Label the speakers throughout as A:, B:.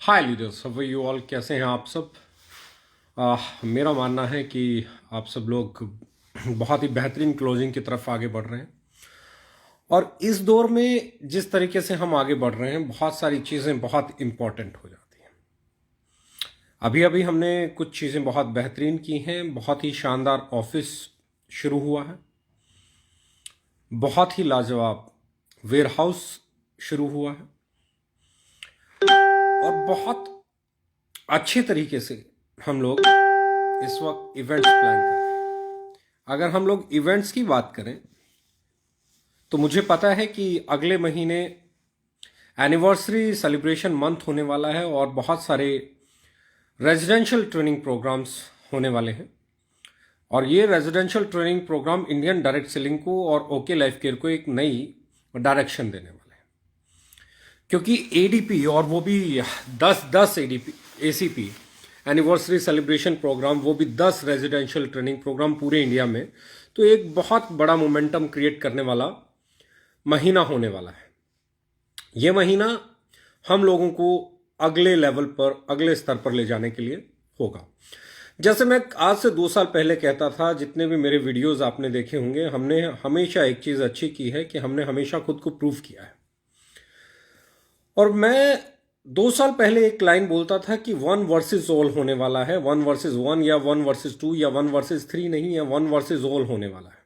A: Hi leaders, how you all. कैसे हैं आप सब। मेरा मानना है कि आप सब लोग बहुत ही बेहतरीन क्लोजिंग की तरफ आगे बढ़ रहे हैं। और इस दौर में जिस तरीके से हम आगे बढ़ रहे हैं, बहुत सारी चीज़ें बहुत इम्पॉर्टेंट हो जाती हैं। अभी अभी हमने कुछ चीज़ें बहुत बेहतरीन की हैं। बहुत ही शानदार ऑफिस शुरू हुआ है। बहुत ही लाजवाब वेयरहाउस शुरू हुआ है। और बहुत अच्छे तरीके से हम लोग इस वक्त इवेंट्स प्लान कर रहे हैं। अगर हम लोग इवेंट्स की बात करें तो मुझे पता है कि अगले महीने एनिवर्सरी सेलिब्रेशन मंथ होने वाला है और बहुत सारे रेजिडेंशियल ट्रेनिंग प्रोग्राम्स होने वाले हैं। और ये residential training programme Indian direct selling को और ओके लाइफ केयर को एक नई डायरेक्शन देने वाले हैं। क्योंकि एडीपी, और वो भी 10 ADP ACP anniversary celebration programme, वो भी 10 रेजिडेंशियल ट्रेनिंग प्रोग्राम पूरे इंडिया में, तो एक बहुत बड़ा मोमेंटम क्रिएट करने वाला महीना होने वाला है। ये महीना हम लोगों को अगले लेवल पर, अगले स्तर पर ले जाने के लिए होगा। जैसे मैं आज से 2 साल पहले कहता था, जितने भी मेरे वीडियोस आपने देखे होंगे, हमने हमेशा एक चीज अच्छी की है कि हमने हमेशा खुद को प्रूव किया है। और मैं 2 साल पहले एक लाइन बोलता था कि 1 वर्सेस ऑल होने वाला है। 1 वर्सेस 1 या 1 वर्सेस 2 या 1 वर्सेस 3 नहीं है, 1 वर्सेस ऑल होने वाला है।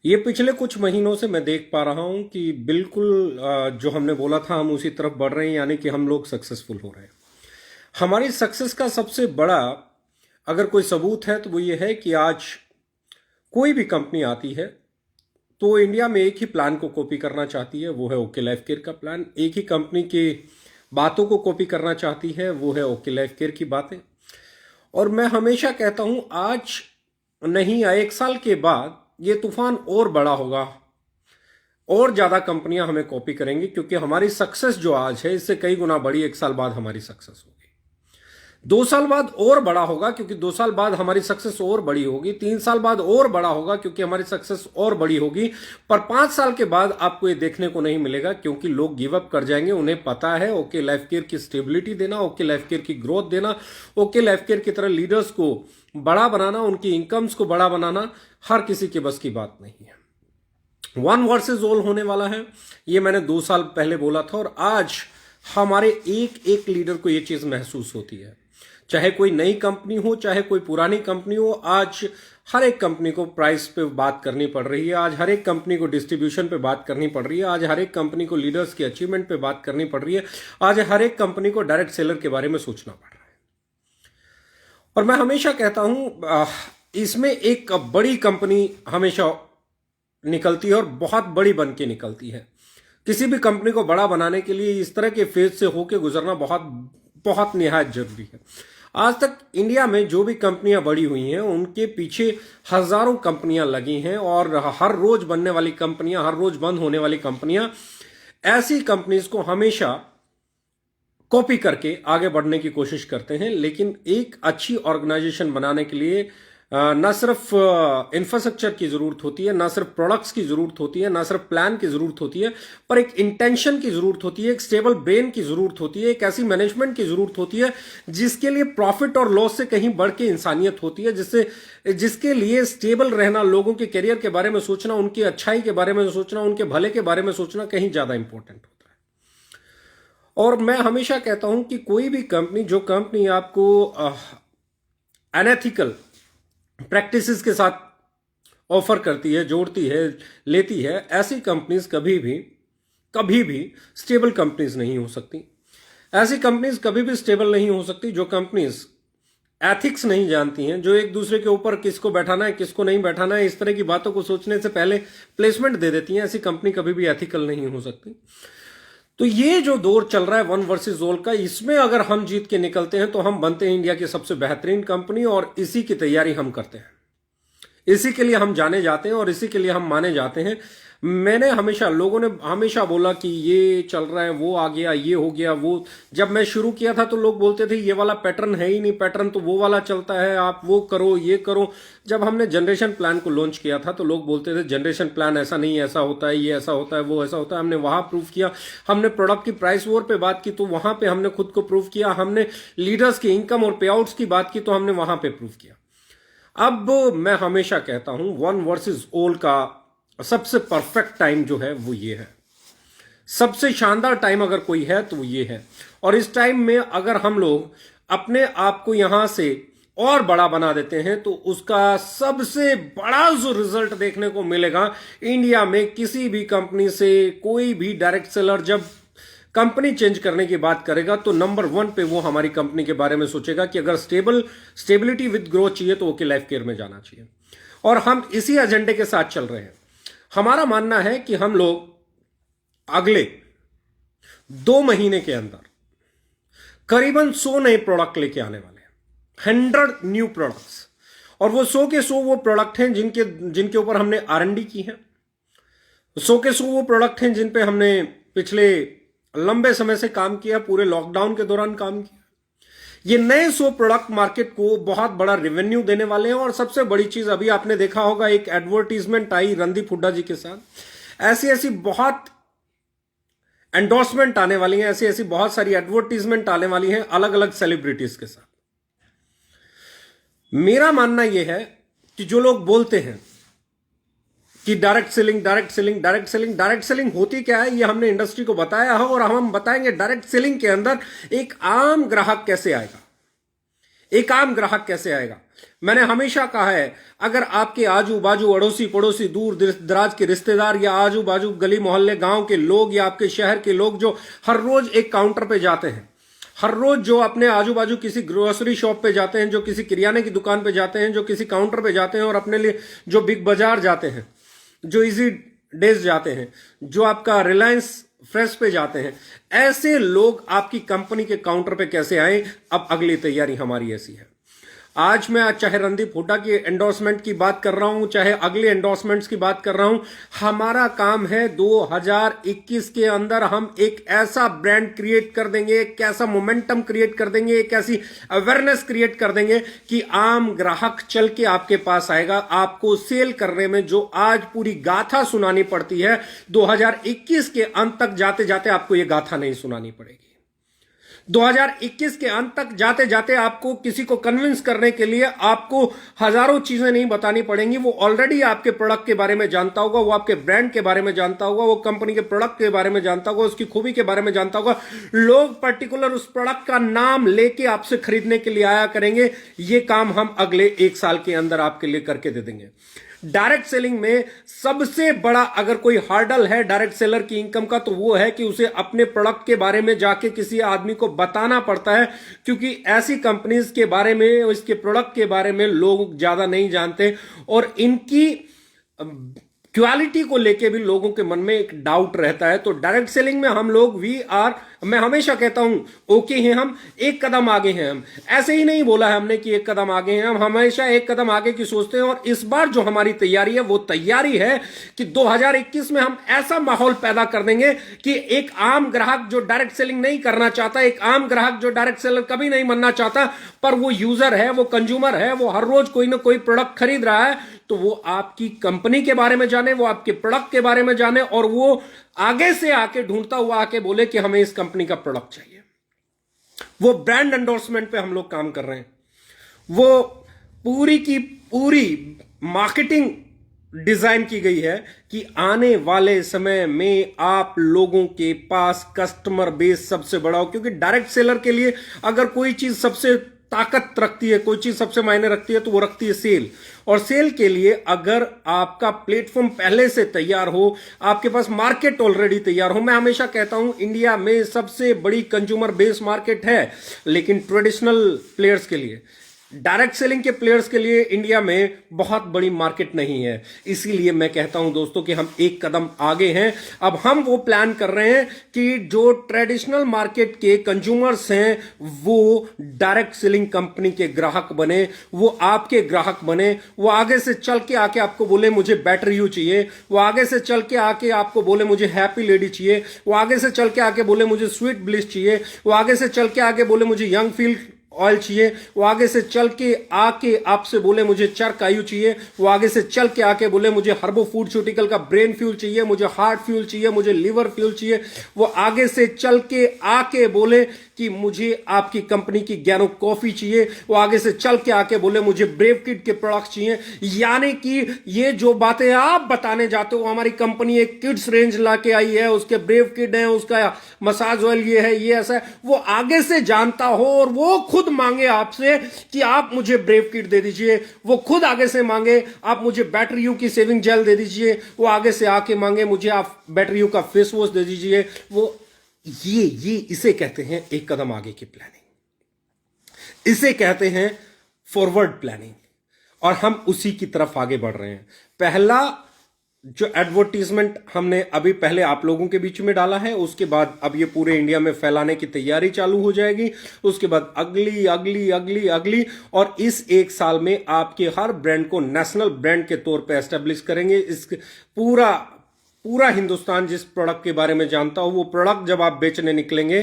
A: ये पिछले कुछ महीनों से मैं देख पा रहा हूं कि बिल्कुल जो हमने बोला था हम उसी तरफ बढ़ रहे हैं, यानी कि हम लोग सक्सेसफुल हो रहे हैं। हमारी सक्सेस का सबसे बड़ा अगर कोई सबूत है तो वो ये है कि आज कोई भी कंपनी आती है तो इंडिया में एक ही प्लान को कॉपी करना चाहती है, वो है ओके लाइफ केयर का प्लान। एक ही कंपनी की बातों को कॉपी करना चाहती है, वो है ओके लाइफ केयर की बातें। और मैं हमेशा कहता हूं, आज नहीं, 1 साल के बाद ये तूफान और बड़ा होगा और ज्यादा कंपनियां हमें कॉपी करेंगी, क्योंकि हमारी सक्सेस जो आज है इससे कई गुना बड़ी 1 साल बाद हमारी सक्सेस होगी। 2 साल बाद और बड़ा होगा, क्योंकि 2 साल बाद हमारी सक्सेस और बड़ी होगी। 3 साल बाद और बड़ा होगा, क्योंकि हमारी सक्सेस और बड़ी होगी। पर 5 साल के बाद आपको ये देखने को नहीं मिलेगा, क्योंकि लोग गिव अप कर जाएंगे। उन्हें पता है ओके लाइफ केयर की स्टेबिलिटी देना, ओके लाइफ केयर की ग्रोथ देना, ओके लाइफ केयर की तरह लीडर्स को बड़ा बनाना, उनकी इनकम्स को बड़ा बनाना हर किसी के बस की बात नहीं है। 1 वर्सेस ऑल होने वाला है, ये मैंने 2 साल पहले बोला था। और आज हमारे एक एक लीडर को ये चीज महसूस होती है। चाहे कोई नई कंपनी हो, चाहे कोई पुरानी कंपनी हो, आज हर एक कंपनी को प्राइस पे बात करनी पड़ रही है। आज हर एक कंपनी को डिस्ट्रीब्यूशन पे बात करनी पड़ रही है। आज हर एक कंपनी को लीडर्स की अचीवमेंट पे बात करनी पड़ रही है। आज हर एक कंपनी को डायरेक्ट सेलर के बारे में सोचना पड़ रहा है। और मैं हमेशा कहता हूं, इसमें एक बड़ी कंपनी हमेशा निकलती है और बहुत बड़ी बन के निकलती है। किसी भी कंपनी को बड़ा बनाने के लिए इस तरह के फेज से होकर गुजरना बहुत बहुत निहायत जरूरी है। आज तक इंडिया में जो भी कंपनियां बड़ी हुई हैं, उनके पीछे हजारों कंपनियां लगी हैं। और हर रोज बनने वाली कंपनियां, हर रोज बंद होने वाली कंपनियां, ऐसी कंपनीज को हमेशा कॉपी करके आगे बढ़ने की कोशिश करते हैं। लेकिन एक अच्छी ऑर्गेनाइजेशन बनाने के लिए ना सिर्फ इंफ्रास्ट्रक्चर की जरूरत होती है, ना सिर्फ प्रोडक्ट्स की जरूरत होती है, ना सिर्फ प्लान की जरूरत होती है, पर एक इंटेंशन की जरूरत होती है, एक स्टेबल ब्रेन की जरूरत होती है, एक ऐसी मैनेजमेंट की जरूरत होती है जिसके लिए प्रॉफिट और लॉस से कहीं बढ़ के इंसानियत होती है, जिसके लिए स्टेबल रहना, लोगों के करियर के बारे में सोचना, उनकी अच्छाई के बारे में सोचना, उनके भले के बारे में सोचना कहीं ज्यादा इंपॉर्टेंट होता है। और मैं हमेशा कहता हूं कि कोई भी कंपनी, जो कंपनी आपको अनएथिकल प्रैक्टिसेस के साथ ऑफर करती है, जोड़ती है, लेती है, ऐसी कंपनीज कभी भी स्टेबल कंपनीज नहीं हो सकती। ऐसी कंपनीज कभी भी स्टेबल नहीं हो सकती जो कंपनीज एथिक्स नहीं जानती हैं, जो एक दूसरे के ऊपर किसको बैठाना है, किसको नहीं बैठाना है, इस तरह की बातों को सोचने से पहले प्लेसमेंट दे देती हैं। ऐसी कंपनी कभी भी एथिकल नहीं हो सकती। तो ये जो दौर चल रहा है 1 वर्सेस ऑल का, इसमें अगर हम जीत के निकलते हैं तो हम बनते हैं इंडिया की सबसे बेहतरीन कंपनी। और इसी की तैयारी हम करते हैं, इसी के लिए हम जाने जाते हैं और इसी के लिए हम माने जाते हैं। मैंने हमेशा, लोगों ने हमेशा बोला कि ये चल रहा है, वो आ गया, ये हो गया, वो। जब मैं शुरू किया था तो लोग बोलते थे ये वाला पैटर्न है ही नहीं, पैटर्न तो वो वाला चलता है, आप वो करो, ये करो। जब हमने जनरेशन प्लान को लॉन्च किया था तो लोग बोलते थे जनरेशन प्लान ऐसा नहीं, ऐसा होता है, ये ऐसा होता है, वो ऐसा होता है। हमने वहां प्रूव किया, हमने प्रोडक्ट की प्राइस वॉर पे बात की तो वहां पे हमने खुद को प्रूव किया, हमने लीडर्स की इनकम और पे आउट्स की बात की तो हमने वहां पे प्रूव किया। अब मैं हमेशा कहता हूं वन वर्सेस ऑल का सबसे परफेक्ट टाइम जो है वो ये है, सबसे शानदार टाइम अगर कोई है तो वो ये है। और इस टाइम में अगर हम लोग अपने आप को यहां से और बड़ा बना देते हैं तो उसका सबसे बड़ा जो रिजल्ट देखने को मिलेगा इंडिया में, किसी भी कंपनी से कोई भी डायरेक्ट सेलर जब कंपनी चेंज करने की बात करेगा तो नंबर 1 पे वो हमारी कंपनी के बारे में सोचेगा कि अगर स्टेबिलिटी विद ग्रोथ चाहिए तो ओके लाइफ केयर में जाना चाहिए। और हम इसी एजेंडे के साथ चल रहे हैं। हमारा मानना है कि हम लोग अगले 2 महीने के अंदर करीबन 100 नए प्रोडक्ट लेके आने वाले हैं, 100 न्यू प्रोडक्ट्स। और वो 100 के 100 वो प्रोडक्ट हैं जिनके ऊपर हमने R&D की है। 100 के 100 वो प्रोडक्ट हैं जिन पे हमने पिछले लंबे समय से काम किया, पूरे लॉकडाउन के दौरान काम किया। ये नए 100 प्रोडक्ट मार्केट को बहुत बड़ा रेवेन्यू देने वाले हैं। और सबसे बड़ी चीज, अभी आपने देखा होगा एक एडवर्टीजमेंट आई रणदीप हुड्डा जी के साथ, ऐसी ऐसी बहुत एंडोर्समेंट आने वाली हैं, ऐसी ऐसी बहुत सारी एडवर्टीजमेंट आने वाली हैं अलग अलग सेलिब्रिटीज के साथ। मेरा मानना यह है कि जो लोग बोलते हैं कि direct selling, direct selling, direct selling, direct selling होती क्या है, ये हमने इंडस्ट्री को बताया है और हम बताएंगे डायरेक्ट सेलिंग के अंदर एक आम ग्राहक कैसे आएगा, एक आम ग्राहक कैसे आएगा। मैंने हमेशा कहा है, अगर आपके आजू बाजू अड़ोसी पड़ोसी दूर दराज के रिश्तेदार या आजू बाजू गली मोहल्ले गांव के लोग या आपके शहर के लोग जो हर रोज एक काउंटर पे जाते हैं, हर रोज जो अपने आजू बाजू किसी ग्रोसरी शॉप पे जाते हैं, जो किसी किराने की दुकान पे जाते हैं, जो किसी काउंटर पे जाते हैं और अपने लिए जो बिग बाजार जाते हैं, जो इजी डेज जाते हैं, जो आपका रिलायंस फ्रेश पे जाते हैं, ऐसे लोग आपकी कंपनी के काउंटर पे कैसे आए। अब अगली तैयारी हमारी ऐसी है। आज मैं चाहे रणदीप हुड्डा की एंडोर्समेंट की बात कर रहा हूं, चाहे अगले एंडोर्समेंट्स की बात कर रहा हूं, हमारा काम है 2021 के अंदर हम एक ऐसा ब्रांड क्रिएट कर देंगे, एक ऐसा मोमेंटम क्रिएट कर देंगे, एक ऐसी अवेयरनेस क्रिएट कर देंगे कि आम ग्राहक चल के आपके पास आएगा। आपको सेल करने में जो आज पूरी गाथा सुनानी पड़ती है, 2021 के अंत तक जाते जाते आपको यह गाथा नहीं सुनानी पड़ेगी। 2021 के अंत तक जाते जाते आपको किसी को कन्विंस करने के लिए आपको हजारों चीजें नहीं बतानी पड़ेंगी। वो ऑलरेडी आपके प्रोडक्ट के बारे में जानता होगा, वो आपके ब्रांड के बारे में जानता होगा, वो कंपनी के प्रोडक्ट के बारे में जानता होगा, उसकी खूबी के बारे में जानता होगा। लोग पर्टिकुलर उस प्रोडक्ट का नाम लेके आपसे खरीदने के लिए आया करेंगे। ये काम हम अगले 1 साल के अंदर आपके लिए करके दे देंगे। डायरेक्ट सेलिंग में सबसे बड़ा अगर कोई हार्डल है डायरेक्ट सेलर की इनकम का, तो वो है कि उसे अपने प्रोडक्ट के बारे में जाके किसी आदमी को बताना पड़ता है, क्योंकि ऐसी कंपनीज के बारे में, इसके प्रोडक्ट के बारे में लोग ज्यादा नहीं जानते और इनकी क्वालिटी को लेके भी लोगों के मन में एक डाउट रहता है। तो डायरेक्ट सेलिंग में हम लोग मैं हमेशा कहता हूं ओके हैं, हम एक कदम आगे हैं। हम ऐसे ही नहीं बोला है हमने कि एक कदम आगे हैं, हम हमेशा एक कदम आगे की सोचते हैं। और इस बार जो हमारी तैयारी है वो तैयारी है कि 2021 में हम ऐसा माहौल पैदा कर देंगे कि एक आम ग्राहक जो डायरेक्ट सेलिंग नहीं करना चाहता, एक आम ग्राहक जो डायरेक्ट सेलर कभी नहीं बनना चाहता, पर वो यूजर है, वो कंज्यूमर है, वो हर रोज कोई ना कोई प्रोडक्ट खरीद रहा है, तो वो आपकी कंपनी के बारे में जाने, वो आपके प्रोडक्ट के बारे में जाने और वो आगे से आके ढूंढता हुआ आके बोले कि हमें इस कंपनी का प्रोडक्ट चाहिए। वो ब्रांड एंडोर्समेंट पे हम लोग काम कर रहे हैं। वो पूरी की पूरी मार्केटिंग डिजाइन की गई है कि आने वाले समय में आप लोगों के पास कस्टमर बेस सबसे बड़ा हो। क्योंकि डायरेक्ट सेलर के लिए अगर कोई चीज सबसे ताकत रखती है, कोई चीज सबसे मायने रखती है, तो वो रखती है सेल। और सेल के लिए अगर आपका प्लेटफॉर्म पहले से तैयार हो, आपके पास मार्केट ऑलरेडी तैयार हो। मैं हमेशा कहता हूं इंडिया में सबसे बड़ी कंज्यूमर बेस मार्केट है, लेकिन ट्रेडिशनल प्लेयर्स के लिए डायरेक्ट सेलिंग के प्लेयर्स के लिए इंडिया में बहुत बड़ी मार्केट नहीं है। इसीलिए मैं कहता हूं दोस्तों कि हम एक कदम आगे हैं। अब हम वो प्लान कर रहे हैं कि जो ट्रेडिशनल मार्केट के कंज्यूमर्स हैं वो डायरेक्ट सेलिंग कंपनी के ग्राहक बने, वो आपके ग्राहक बने। वो आगे से चल के आके आपको बोले मुझे बेटर यू चाहिए, वो आगे से चल के आके आपको बोले मुझे हैप्पी लेडी चाहिए, वो आगे से चल के आके बोले मुझे स्वीट ब्लिस चाहिए, वो आगे से चल के आके बोले मुझे यंग फील ऑयल चाहिए, वो आगे से चल के आके आपसे बोले मुझे चरक आयु चाहिए, वो आगे से चल के आके बोले मुझे हर्बो फूडस्यूटिकल का ब्रेन फ्यूल चाहिए, मुझे हार्ट फ्यूल चाहिए, मुझे लिवर फ्यूल चाहिए। वो आगे से चल के आके बोले कि मुझे आपकी कंपनी की ज्ञानो कॉफी चाहिए, वो आगे से चल के आके बोले मुझे ब्रेव किड के प्रोडक्ट्स चाहिए। यानी कि ये जो बातें आप बताने जाते हो, हमारी कंपनी एक किड्स रेंज लाके आई है, उसके ब्रेव किड है, उसका मसाज ऑयल ये है, ये ऐसा है, वो आगे से जानता हो और वो खुद मांगे आपसे कि आप मुझे ब्रेव किट दे दीजिए, वो खुद आगे से मांगे आप मुझे बैटर यू की सेविंग जेल दे दीजिए, वो आगे से आके मांगे मुझे आप बैटर यू का फेस वॉश दे दीजिए। वो ये इसे कहते हैं एक कदम आगे की प्लानिंग, इसे कहते हैं फॉरवर्ड प्लानिंग, और हम उसी की तरफ आगे बढ़ रहे हैं। पहला जो एडवर्टीजमेंट हमने अभी पहले आप लोगों के बीच में डाला है, उसके बाद अब ये पूरे इंडिया में फैलाने की तैयारी चालू हो जाएगी। उसके बाद अगली अगली अगली अगली, और इस एक साल में आपके हर ब्रांड को नेशनल ब्रांड के तौर पे एस्टेब्लिश करेंगे। इस पूरा हिंदुस्तान जिस प्रोडक्ट के बारे में जानता हो, वो प्रोडक्ट जब आप बेचने निकलेंगे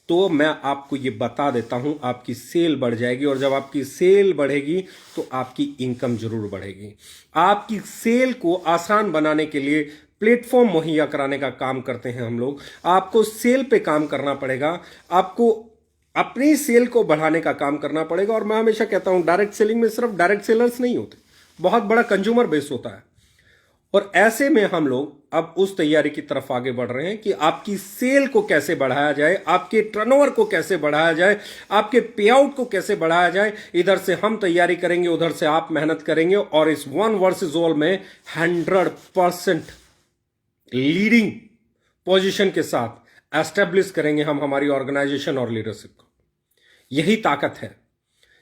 A: तो मैं आपको ये बता देता हूं आपकी सेल बढ़ जाएगी, और जब आपकी सेल बढ़ेगी तो आपकी इनकम जरूर बढ़ेगी। आपकी सेल को आसान बनाने के लिए प्लेटफॉर्म मुहैया कराने का काम करते हैं हम लोग। आपको सेल पे काम करना पड़ेगा, आपको अपनी सेल को बढ़ाने का काम करना पड़ेगा। और मैं हमेशा कहता हूं डायरेक्ट सेलिंग में सिर्फ डायरेक्ट सेलर्स नहीं होते, बहुत बड़ा कंज्यूमर बेस होता है। और ऐसे में हम लोग अब उस तैयारी की तरफ आगे बढ़ रहे हैं कि आपकी सेल को कैसे बढ़ाया जाए, आपके टर्नओवर को कैसे बढ़ाया जाए, आपके पे आउट को कैसे बढ़ाया जाए। इधर से हम तैयारी करेंगे, उधर से आप मेहनत करेंगे, और इस वन वर्सेस ऑल में 100% लीडिंग पोजीशन के साथ एस्टेब्लिश करेंगे हम हमारी ऑर्गेनाइजेशन और लीडरशिप को। यही ताकत है,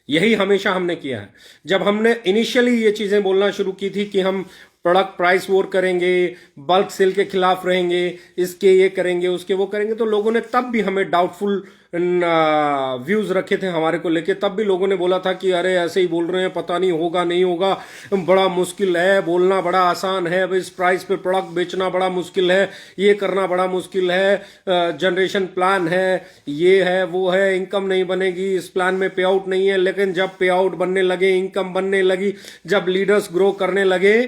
A: यही हमेशा हमने किया है। जब हमने इनिशियली ये चीजें बोलना शुरू की थी कि हम प्रोडक्ट प्राइस वॉर करेंगे, बल्क सेल के खिलाफ रहेंगे, इसके ये करेंगे, उसके वो करेंगे, तो लोगों ने तब भी हमें डाउटफुल व्यूज रखे थे हमारे को लेके। तब भी लोगों ने बोला था कि अरे ऐसे ही बोल रहे हैं, पता नहीं होगा नहीं होगा, बड़ा मुश्किल है, बोलना बड़ा आसान है, अब इस प्राइस पे प्रोडक्ट बेचना बड़ा मुश्किल है, ये करना बड़ा मुश्किल है, जनरेशन प्लान है, ये है वो है, इनकम नहीं बनेगी, इस प्लान में पे आउट नहीं है। लेकिन जब पे आउट बनने लगे, इनकम बनने लगी, जब लीडर्स ग्रो करने लगे,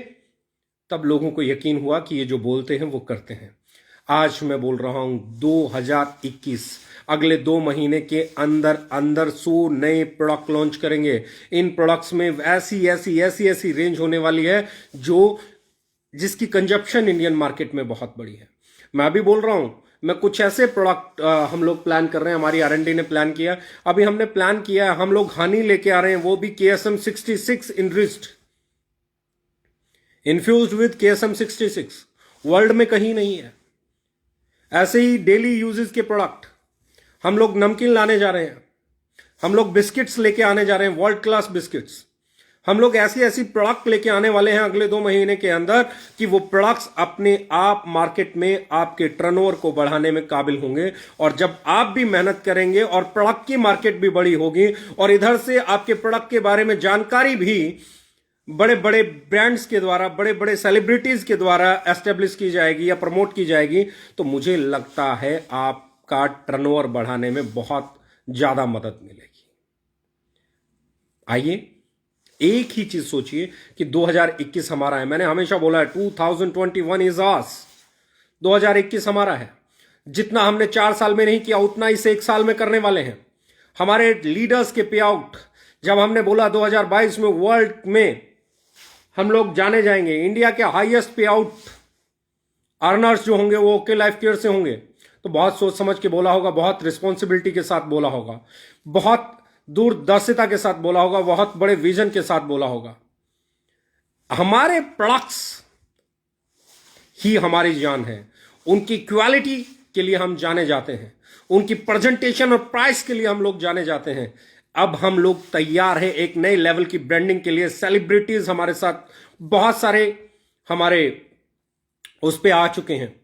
A: तब लोगों को यकीन हुआ कि ये जो बोलते हैं वो करते हैं। आज मैं बोल रहा हूं 2021, अगले 2 महीने के अंदर अंदर 100 नए प्रोडक्ट लॉन्च करेंगे। इन प्रोडक्ट्स में ऐसी रेंज होने वाली है जिसकी कंजप्शन इंडियन मार्केट में बहुत बड़ी है। मैं अभी बोल रहा हूं, मैं कुछ ऐसे प्रोडक्ट हम लोग प्लान कर रहे हैं, हमारी R&D ने प्लान किया, अभी हमने प्लान किया है, हम लोग हनी लेके आ रहे हैं, वो भी KSM 66 enriched, infused with KSM 66, world में कहीं नहीं है। ऐसे ही डेली यूजेस के प्रोडक्ट हम लोग नमकीन लाने जा रहे हैं, हम लोग बिस्किट्स लेके आने जा रहे हैं, वर्ल्ड क्लास बिस्किट्स। हम लोग ऐसी प्रोडक्ट लेके आने वाले हैं अगले 2 महीने के अंदर कि वो प्रोडक्ट्स अपने आप मार्केट में आपके टर्नओवर को बढ़ाने में काबिल होंगे। और जब आप भी मेहनत करेंगे और प्रोडक्ट की मार्केट भी बड़ी होगी, और इधर से आपके प्रोडक्ट के बारे में जानकारी भी बड़े बड़े ब्रांड्स के द्वारा, बड़े बड़े सेलिब्रिटीज के द्वारा एस्टेब्लिश की जाएगी या प्रमोट की जाएगी, तो मुझे लगता है आपका टर्नओवर बढ़ाने में बहुत ज्यादा मदद मिलेगी। आइए एक ही चीज सोचिए कि 2021 हमारा है। मैंने हमेशा बोला है 2021 इज आस, 2021 हमारा है। जितना हमने 4 साल में नहीं किया उतना इस 1 साल में करने वाले हैं। हमारे लीडर्स के पे आउट, जब हमने बोला 2022 में वर्ल्ड में हम लोग जाने जाएंगे, इंडिया के हाईएस्ट पे आउट अर्नर्स जो होंगे वो ओके लाइफ केयर से होंगे, तो बहुत सोच समझ के बोला होगा, बहुत रिस्पॉन्सिबिलिटी के साथ बोला होगा, बहुत दूरदर्शिता के साथ बोला होगा, बहुत बड़े विजन के साथ बोला होगा। हमारे प्रोडक्ट्स ही हमारी जान है, उनकी क्वालिटी के लिए हम जाने जाते हैं, उनकी प्रेजेंटेशन और प्राइस के लिए हम लोग जाने जाते हैं। अब हम लोग तैयार हैं एक नए लेवल की ब्रांडिंग के लिए। सेलिब्रिटीज हमारे साथ बहुत सारे हमारे उस पे आ चुके हैं,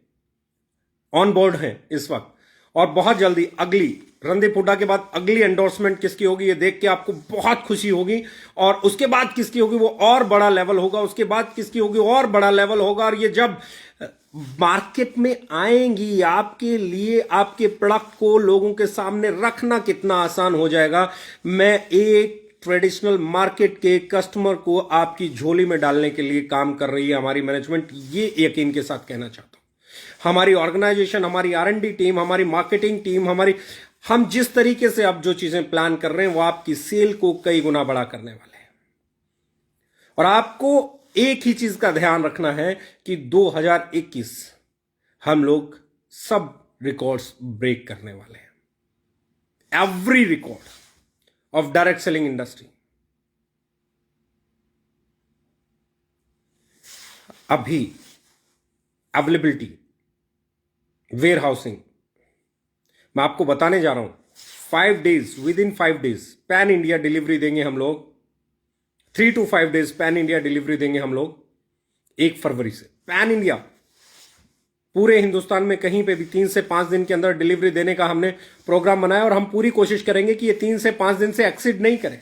A: ऑन बोर्ड हैं इस वक्त, और बहुत जल्दी अगली रणदीप हुड्डा के बाद अगली एंडोर्समेंट किसकी होगी ये देख के आपको बहुत खुशी होगी। और उसके बाद किसकी होगी वो और बड़ा लेवल होगा, उसके बाद किसकी होगी और बड़ा लेवल होगा। और ये जब मार्केट में आएंगी आपके लिए, आपके प्रोडक्ट को लोगों के सामने रखना कितना आसान हो जाएगा। मैं एक ट्रेडिशनल मार्केट के कस्टमर को आपकी झोली में डालने के लिए काम कर रही है हमारी मैनेजमेंट, ये यकीन के साथ कहना चाहता हूं। हमारी ऑर्गेनाइजेशन, हमारी R&D टीम, हमारी मार्केटिंग टीम, हम जिस तरीके से अब जो चीजें प्लान कर रहे हैं वो आपकी सेल को कई गुना बड़ा करने वाले हैं। और आपको एक ही चीज का ध्यान रखना है कि 2021 हम लोग सब रिकॉर्ड्स ब्रेक करने वाले हैं, every record of direct selling industry. अभी अवेलेबिलिटी, वेयर हाउसिंग, मैं आपको बताने जा रहा हूं 5 days, with in 5 days pan India delivery देंगे हम लोग। 3 to 5 days pan India delivery देंगे हम लोग 1 फरवरी से। पैन इंडिया पूरे हिंदुस्तान में कहीं पे भी 3 से 5 दिन के अंदर डिलीवरी देने का हमने प्रोग्राम बनाया, और हम पूरी कोशिश करेंगे कि ये 3 से 5 दिन से एक्सीड नहीं करें।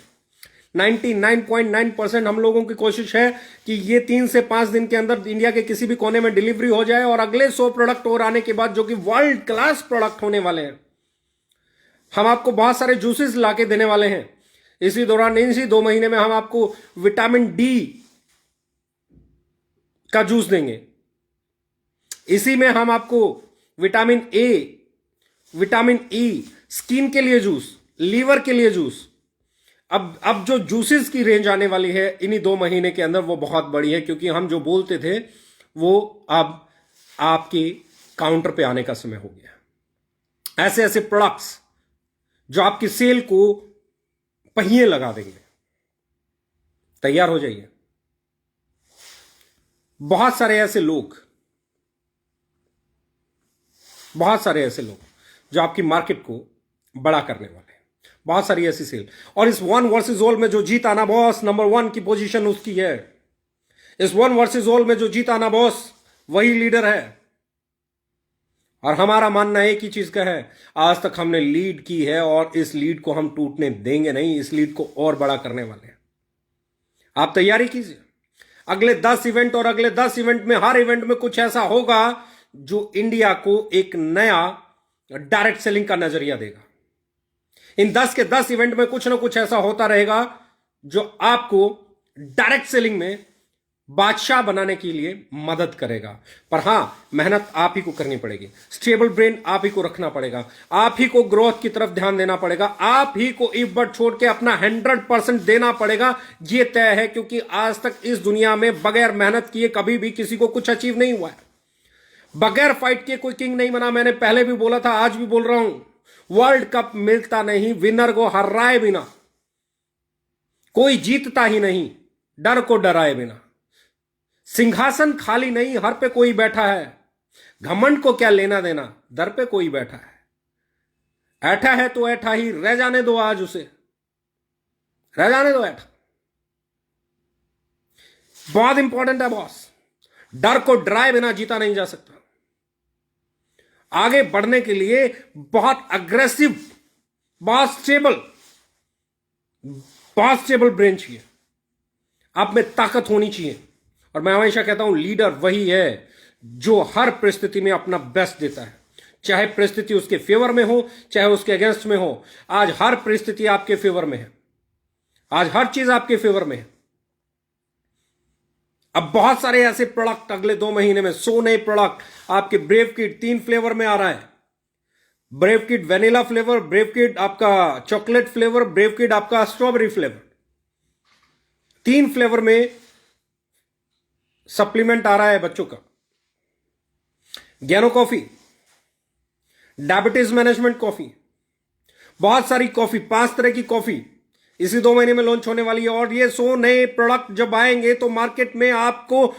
A: 99.9% हम लोगों की कोशिश है कि ये 3 से 5 दिन के अंदर इंडिया के किसी भी कोने में डिलीवरी हो जाए, और अगले 100 प्रोडक्ट और आने के बाद जो कि वर्ल्ड क्लास प्रोडक्ट होने वाले हैं, हम आपको बहुत सारे जूसेस लाके देने वाले हैं इसी दौरान। इसी 2 महीने में हम आपको विटामिन डी का जूस देंगे, इसी में हम आपको vitamin A, vitamin E, skin के लिए जूस, लीवर के लिए जूस। अब जो जूसेस की रेंज आने वाली है इन्हीं 2 महीने के अंदर वो बहुत बड़ी है, क्योंकि हम जो बोलते थे वो अब आपके काउंटर पे आने का समय हो गया। ऐसे ऐसे प्रोडक्ट्स जो आपकी सेल को पहिए लगा देंगे, तैयार हो जाइए। बहुत सारे ऐसे लोग जो आपकी मार्केट को बड़ा करने वाले हैं, बहुत सारी ऐसी सेल। और इस 1 वर्सेस ऑल में जो जीत आना बॉस, नंबर 1 की पोजीशन उसकी है। इस 1 वर्सेस ऑल में जो जीत आना बॉस वही लीडर है। और हमारा मानना एक ही चीज का है, आज तक हमने लीड की है और इस लीड को हम टूटने देंगे नहीं, इस लीड को और बड़ा करने वाले हैं। आप तैयारी कीजिए। अगले 10 इवेंट, और अगले 10 इवेंट में हर इवेंट में कुछ ऐसा होगा जो इंडिया को एक नया डायरेक्ट सेलिंग का नजरिया देगा। इन 10 के 10 इवेंट में कुछ ना कुछ ऐसा होता रहेगा जो आपको डायरेक्ट सेलिंग में बादशाह बनाने के लिए मदद करेगा। पर हां, मेहनत आप ही को करनी पड़ेगी, स्टेबल ब्रेन आप ही को रखना पड़ेगा, आप ही को ग्रोथ की तरफ ध्यान देना पड़ेगा, आप ही को इफ बट छोड़ के अपना 100% देना पड़ेगा। यह तय है, क्योंकि आज तक इस दुनिया में बगैर मेहनत किए कभी भी किसी को कुछ अचीव नहीं हुआ है। बगैर फाइट के कोई किंग नहीं बना। मैंने पहले भी बोला था, आज भी बोल रहा हूं, वर्ल्ड कप मिलता नहीं विनर को हराए बिना, कोई जीतता ही नहीं डर को डराए बिना। सिंहासन खाली नहीं, हर पे कोई बैठा है। घमंड को क्या लेना देना, दर पे कोई बैठा है। ऐठा है तो ऐठा ही रह जाने दो, आज उसे रह जाने दो ऐठा। बहुत इंपॉर्टेंट है बॉस, डर को डराए बिना जीता नहीं जा सकता। आगे बढ़ने के लिए बहुत अग्रेसिव, बहुत स्टेबल ब्रेन चाहिए, आप में ताकत होनी चाहिए। और मैं हमेशा कहता हूं, लीडर वही है जो हर परिस्थिति में अपना बेस्ट देता है, चाहे परिस्थिति उसके फेवर में हो चाहे उसके अगेंस्ट में हो। आज हर परिस्थिति आपके फेवर में है, आज हर चीज आपके फेवर में है। अब बहुत सारे ऐसे प्रोडक्ट अगले 2 महीने में 100 नए प्रोडक्ट आपके ब्रेव किट 3 फ्लेवर में आ रहा है। Brave kit vanilla flavour, brave kit आपका चॉकलेट फ्लेवर, ब्रेव किट आपका स्ट्रॉबेरी फ्लेवर, 3 फ्लेवर में सप्लीमेंट आ रहा है बच्चों का। ज्ञानो कॉफी, डायबिटीज मैनेजमेंट कॉफी, बहुत सारी कॉफी, 5 तरह की कॉफी इसी 2 महीने में लॉन्च होने वाली है। और ये 100 नए प्रोडक्ट जब आएंगे तो मार्केट में आपको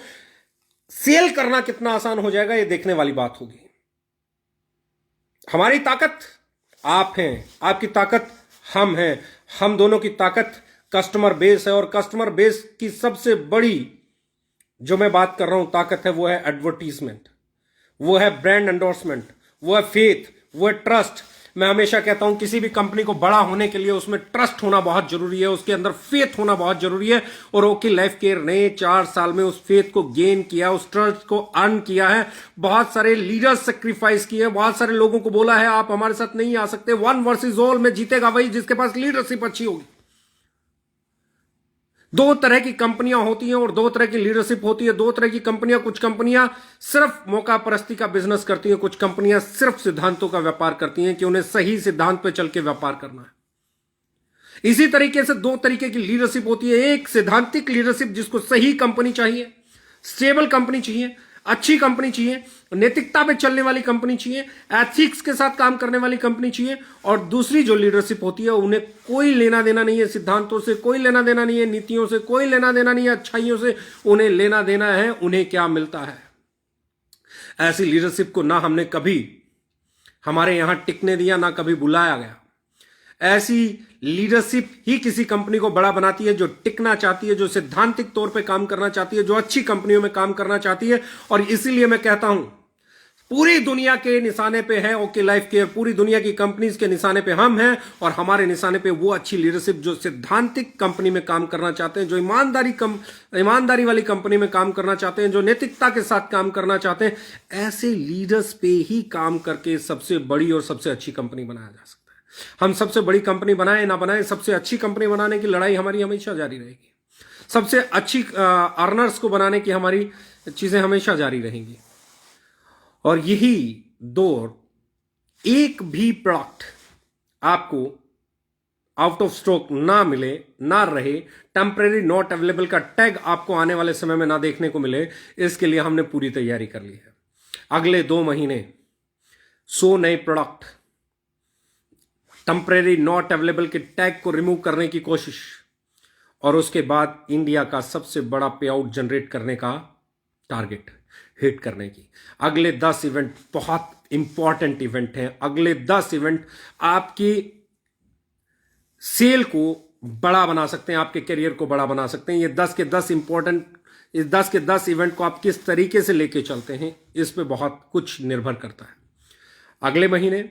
A: सेल करना कितना आसान हो जाएगा, ये देखने वाली बात होगी। हमारी ताकत आप हैं, आपकी ताकत हम हैं। हम दोनों की ताकत कस्टमर बेस है, और कस्टमर बेस की सबसे बड़ी जो मैं बात कर रहा हूं ताकत है, वो है एडवर्टीजमेंट, वो है ब्रांड एंडोर्समेंट, वो है फेथ, वो है ट्रस्ट। मैं हमेशा कहता हूं किसी भी कंपनी को बड़ा होने के लिए उसमें ट्रस्ट होना बहुत जरूरी है, उसके अंदर फेथ होना बहुत जरूरी है। और ओके लाइफ केयर ने 4 साल में उस फेथ को गेन किया, उस ट्रस्ट को अर्न किया है। बहुत सारे लीडर्स सेक्रीफाइस किए, बहुत सारे लोगों को बोला है आप हमारे साथ नहीं आ सकते, 1 वर्सेस ऑल में जीतेगा वही जिसके पास लीडरशिप अच्छी होगी। 2 तरह की कंपनियां होती हैं और 2 तरह की लीडरशिप होती है। 2 तरह की कंपनियां, कुछ कंपनियां सिर्फ मौका परस्ती का बिजनेस करती हैं, कुछ कंपनियां सिर्फ सिद्धांतों का व्यापार करती हैं कि उन्हें सही सिद्धांत पे चल के व्यापार करना है। इसी तरीके से 2 तरीके की लीडरशिप होती है। एक सिद्धांतिक लीडरशिप जिसको सही कंपनी चाहिए, स्टेबल कंपनी चाहिए, अच्छी कंपनी चाहिए, नैतिकता पे चलने वाली कंपनी चाहिए, एथिक्स के साथ काम करने वाली कंपनी चाहिए। और दूसरी जो लीडरशिप होती है उन्हें कोई लेना देना नहीं है सिद्धांतों से, कोई लेना देना नहीं है नीतियों से, कोई लेना देना नहीं है अच्छाइयों से, उन्हें लेना देना है उन्हें क्या मिलता है। ऐसी लीडरशिप को ना हमने कभी हमारे यहां टिकने दिया, ना कभी बुलाया गया। ऐसी लीडरशिप ही किसी कंपनी को बड़ा बनाती है, जो टिकना चाहती है, जो सिद्धांतिक तौर पे काम करना चाहती है, जो अच्छी कंपनियों में काम करना चाहती है। और इसीलिए मैं कहता हूं पूरी दुनिया के निशाने पे है ओके लाइफ केयर, पूरी दुनिया की कंपनीज के निशाने पे हम हैं, और हमारे निशाने पे वो अच्छी लीडरशिप जो सिद्धांतिक कंपनी में काम करना चाहते हैं, जो ईमानदारी वाली कंपनी में काम करना चाहते हैं, जो नैतिकता के साथ काम करना चाहते हैं। ऐसे लीडर्स पे ही काम करके सबसे बड़ी और सबसे अच्छी कंपनी बनाया जा सकता है। हम सबसे बड़ी कंपनी बनाए ना बनाए, सबसे अच्छी कंपनी बनाने की लड़ाई हमारी हमेशा जारी रहेगी। सबसे अच्छी अर्नर्स को बनाने की हमारी चीजें हमेशा जारी रहेंगी। और यही दौर, एक भी प्रोडक्ट आपको आउट ऑफ स्टॉक ना मिले, ना रहे, टेम्परेरी नॉट अवेलेबल का टैग आपको आने वाले समय में ना देखने को मिले, इसके लिए हमने पूरी तैयारी कर ली है। अगले 2 महीने 100 नए प्रोडक्ट, टेम्परेरी नॉट अवेलेबल के टैग को रिमूव करने की कोशिश, और उसके बाद इंडिया का सबसे बड़ा पे आउट जनरेट करने का टारगेट हिट करने की। अगले 10 इवेंट बहुत इंपॉर्टेंट इवेंट हैं। अगले 10 इवेंट आपकी सेल को बड़ा बना सकते हैं, आपके करियर को बड़ा बना सकते हैं। ये 10 के 10 इंपॉर्टेंट, इस 10 के 10 इवेंट को आप किस तरीके से लेके चलते हैं, इस पे बहुत कुछ निर्भर करता है। अगले महीने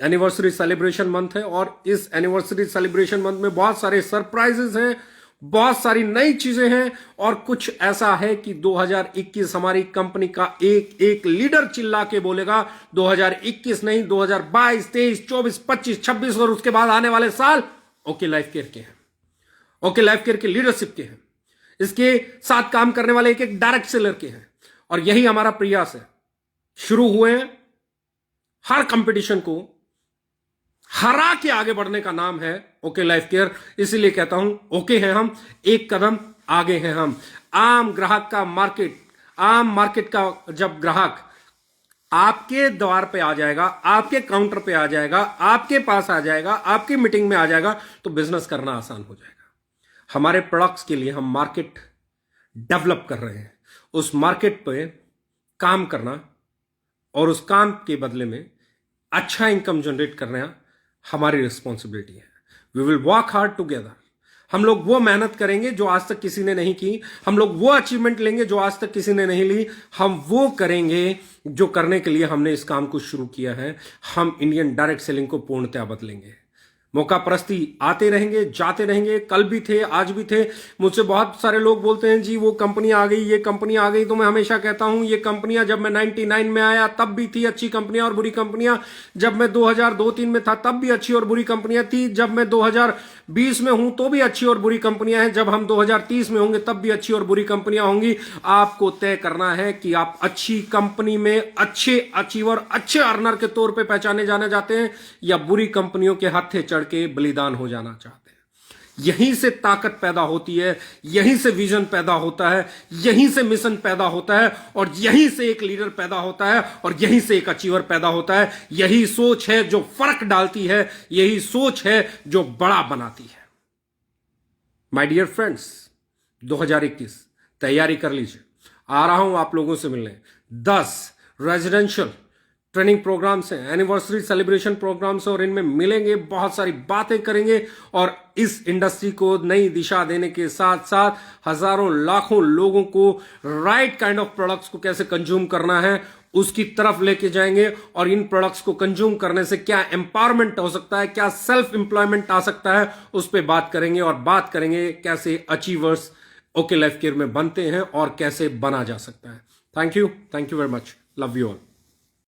A: एनिवर्सरी सेलिब्रेशन मंथ है, और इस एनिवर्सरी सेलिब्रेशन मंथ में बहुत सारे सरप्राइजेस हैं, बहुत सारी नई चीजें हैं। और कुछ ऐसा है कि 2021 हमारी कंपनी का एक एक लीडर चिल्ला के बोलेगा 2021 नहीं, 2022, 23, 24, 25, 26 और उसके बाद आने वाले साल ओके लाइफ केयर के हैं, ओके लाइफ केयर के लीडरशिप के हैं, इसके साथ काम करने वाले एक एक डायरेक्ट सेलर के हैं। और यही हमारा प्रयास है। शुरू हुए हैं, हर कंपटीशन को हरा के आगे बढ़ने का नाम है ओके लाइफ केयर। इसीलिए कहता हूं ओके हैं हम, एक कदम आगे हैं हम। आम ग्राहक का मार्केट, आम मार्केट का जब ग्राहक आपके द्वार पे आ जाएगा, आपके काउंटर पे आ जाएगा, आपके पास आ जाएगा, आपकी मीटिंग में आ जाएगा, तो बिजनेस करना आसान हो जाएगा। हमारे प्रोडक्ट्स के लिए हम मार्केट डेवलप कर रहे हैं। उस मार्केट पे काम करना और उस काम के बदले में अच्छा इनकम जनरेट करना हमारी रिस्पॉन्सिबिलिटी है। We will work hard together. हम लोग वो मेहनत करेंगे जो आज तक किसी ने नहीं की, हम लोग वो अचीवमेंट लेंगे जो आज तक किसी ने नहीं ली, हम वो करेंगे जो करने के लिए हमने इस काम को शुरू किया है। हम इंडियन डायरेक्ट सेलिंग को पूर्णतया बदलेंगे। मौका परस्ती आते रहेंगे, जाते रहेंगे, कल भी थे, आज भी थे। मुझसे बहुत सारे लोग बोलते हैं जी वो कंपनी आ गई, ये कंपनी आ गई। तो मैं हमेशा कहता हूं ये कंपनियां जब मैं 99 में आया तब भी थी अच्छी कंपनियां और बुरी कंपनियां, जब मैं 2002-3 में था तब भी अच्छी और बुरी कंपनियां थी, जब मैं 2020 में हूं तो भी अच्छी और बुरी कंपनियां हैं, जब हम 2030 में होंगे तब भी अच्छी और बुरी कंपनियां होंगी। आपको तय करना है कि आप अच्छी कंपनी में अच्छे अचीवर, अच्छे अर्नर के तौर पर पहचाने जाने जाते हैं, या बुरी कंपनियों के हत्थे के बलिदान हो जाना चाहते हैं। यहीं से ताकत पैदा होती है, यहीं से विजन पैदा होता है, यहीं से मिशन पैदा होता है, और यहीं से एक लीडर पैदा होता है, और यहीं से एक अचीवर पैदा होता है। यही सोच है जो फर्क डालती है, यही सोच है जो बड़ा बनाती है। माय डियर फ्रेंड्स, 2021 तैयारी कर लीजिए। आ रहा हूं आप लोगों से मिलने। 10 रेजिडेंशियल ट्रेनिंग प्रोग्राम्स हैं, एनिवर्सरी सेलिब्रेशन प्रोग्राम्स हैं, और इनमें मिलेंगे, बहुत सारी बातें करेंगे और इस इंडस्ट्री को नई दिशा देने के साथ साथ हजारों लाखों लोगों को राइट काइंड ऑफ प्रोडक्ट्स को कैसे कंज्यूम करना है उसकी तरफ लेके जाएंगे, और इन प्रोडक्ट्स को कंज्यूम करने से क्या एम्पावरमेंट हो सकता है, क्या सेल्फ एम्प्लॉयमेंट आ सकता है, उस पर बात करेंगे। और बात करेंगे कैसे अचीवर्स ओके लाइफ केयर में बनते हैं और कैसे बना जा सकता है। Thank you very much, love you all.